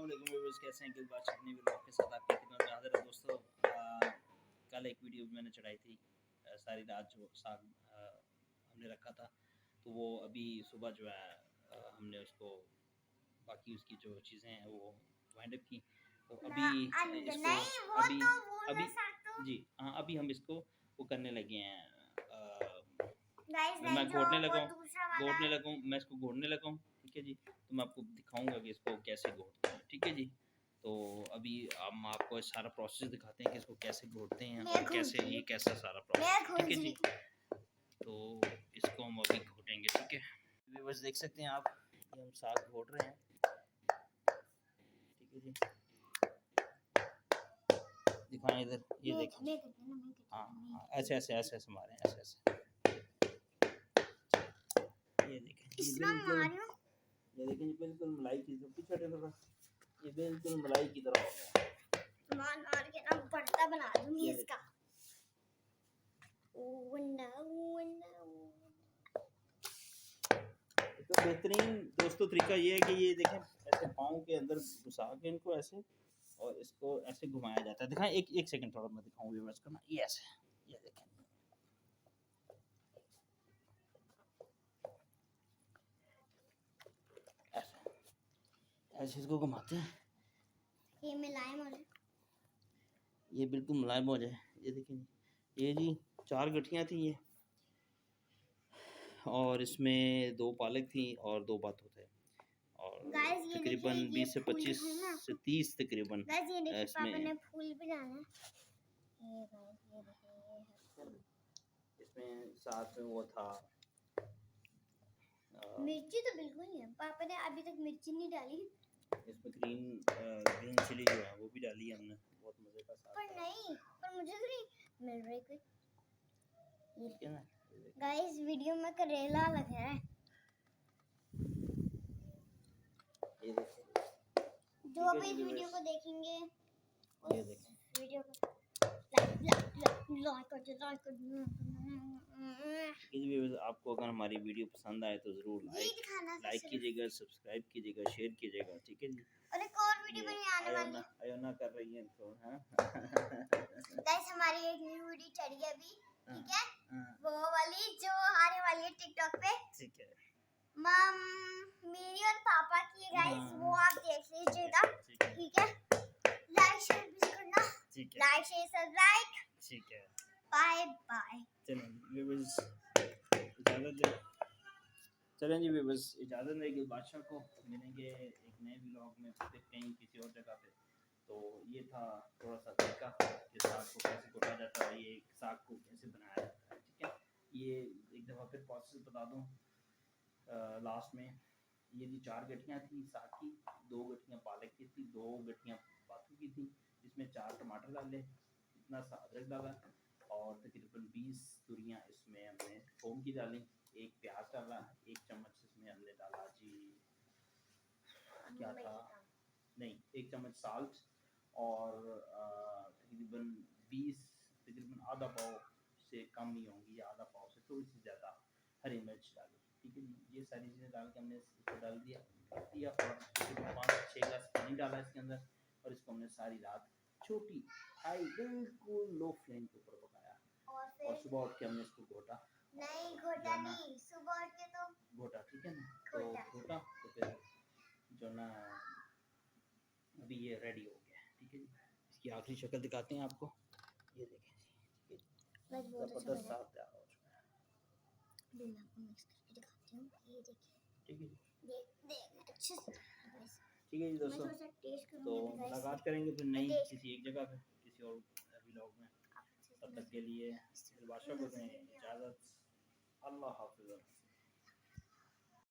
अस्सलामुअलैकुम व्यूअर्स, कैसे हैं? किस बात अपने व्लॉग के साथ आपकी खिदमत में हाजिर है दोस्तों। कल एक वीडियो मैंने चढ़ाई थी, सारी रात जो साग हमने रखा था, तो वो अभी सुबह जो है हमने उसको बाकी उसकी जो चीज़ें हैं वो वाइंड अप की। तो अभी इसको अभी जी हाँ, अभी हम इसको वो करने लगे हैं। मैं घोटने लगा हूँ, मैं इसको घोटने लगा हूँ। ठीक है जी, तो मैं आपको दिखाऊंगा कि इसको कैसे घोटते हैं। ठीक है जी, तो अभी हम आपको सारा प्रोसेस दिखाते हैं कि इसको कैसे घोटते हैं और कैसे ये कैसा सारा प्रोसेस। ठीक है जी, तो इसको हम अभी घोटेंगे। ठीक है व्यूअर्स, देख सकते हैं आप, ये हम साग घोट रहे हैं। ठीक है जी, दिखाएं इधर, ये देखें। हाँ, ऐसे ऐसे ऐसे ऐसे मारें, ऐसे ऐसे। ये देखें, ये देखें, ये बिल्कुल मलाई की तरह, पीछे थोड़ा, ये बिल्कुल मलाई की तरह हो गया। मार के ना भरता बना दूंगी इसका। तो बेहतरीन दोस्तों तरीका ये है कि ये देखें, ऐसे पाँव के अंदर घुसा के इनको ऐसे, और इसको ऐसे घुमाया जाता है। दिखाएं, एक सेकंड थोड़ा मैं दिखाऊं व्यूअर्स को ना, ये ऐसे, ये देखें, ऐसे इसको घुमाते हैं, ये मुलायम हो जाए, ये बिल्कुल मुलायम हो जाए। ये देखें, ये जी 4 गठियाँ थी ये, और इसमें 2 पालक थी और 2 बातू थे, और तकरीबन 20 से 25 से 30 तकरीबन इसमें फूल भी डाला है। ये इसमें साथ में वो था मिर्ची तो बिल्कुल नहीं है। पापा ने अभी तक मिर्ची नहीं डाली। इसमें ग्रीन चिली जो है वो भी डाली है हमने, बहुत मज़े का साग। पर मुझे तो नहीं मिल रही कोई। ठीक है ना गाइस, वीडियो में करेला लगा है। ये देखिए, जो भी इस वीडियो को देखेंगे, ये देखें, वीडियो को लाइक कर दो। आपको अगर हमारी वीडियो पसंद आए तो ज़रूर लाइक कीजिएगा, सब्सक्राइब कीजिएगा, शेयर कीजिएगा। ठीक है जी, और एक और वीडियो भी आने वाली है। अयोना कर रही है इनको। हाँ गाइस, हमारी एक न्यू वीडियो चढ़ी है अभी। ठीक है, वो वाली जो आने वाली है टिकटॉक पे। ठीक है, मम मेरी और पापा की है गाइस, वो आप देख लीजिएगा। ठीक है, लाइक शेयर भी करना। ठीक है, लाइक शेयर सब्सक्राइब। ठीक है, बाय बाय। चलें जी व्यूअर्स, इजाज़त देंगे बादशाह को। मिलेंगे एक नए व्लॉग में, फिर कहीं किसी और जगह पे। तो ये था थोड़ा सा तरीका कि साग को कैसे घोटा जाता है, ये साग को कैसे बनाया जाता है। ठीक है, ये एक दफ़ा फिर प्रोसेस बता दूँ लास्ट में। ये जी 4 गठियाँ थी साग की, 2 गठियाँ पालक की थी, 2 गठियाँ बाथू की थी। इसमें 4 टमाटर डाले, इतना सा अदरक डाला, और तकरीबन 20 तुरियाँ इसमें हमने थोम की डाली, 1 प्याज डाला, 1 चम्मच इसमें हमने डाला जी, क्या था, नहीं, 1 चम्मच साल्ट, और तकरीबन 20, तकरीबन आधा पाव से कम ही होंगी, या आधा पाव से थोड़ी सी ज़्यादा हरी मिर्च डाली। ठीक है जी, ये सारी चीज़ें डाल के हमने इसको डाल दिया, और 5-6 गिलास पानी डाला इसके अंदर, और इसको हमने सारी रात छोटी हाई बिल्कुल लो फ्लेम के ऊपर पकाया, और सुबह उठ के हमने इसको घोटा। नहीं घोटा नहीं, सुबह उठ के तो घोटा। ठीक है ना, तो घोटा, तो फिर जो ना अभी ये रेडी हो गया। ठीक है जी, इसकी आखिरी शक्ल दिखाते हैं आपको, ये देखें जी, ज़बरदस्त साग तैयार हो चुका है। ये देखिए, ठीक है जी, देख अच्छे से। ठीक है जी दोस्तों, तो मुलाकात करेंगे फिर नई किसी एक जगह पे, किसी और व्लॉग में। तब तक के लिए बादशाह को दें इजाज़त। अल्लाह हाफ़िज़।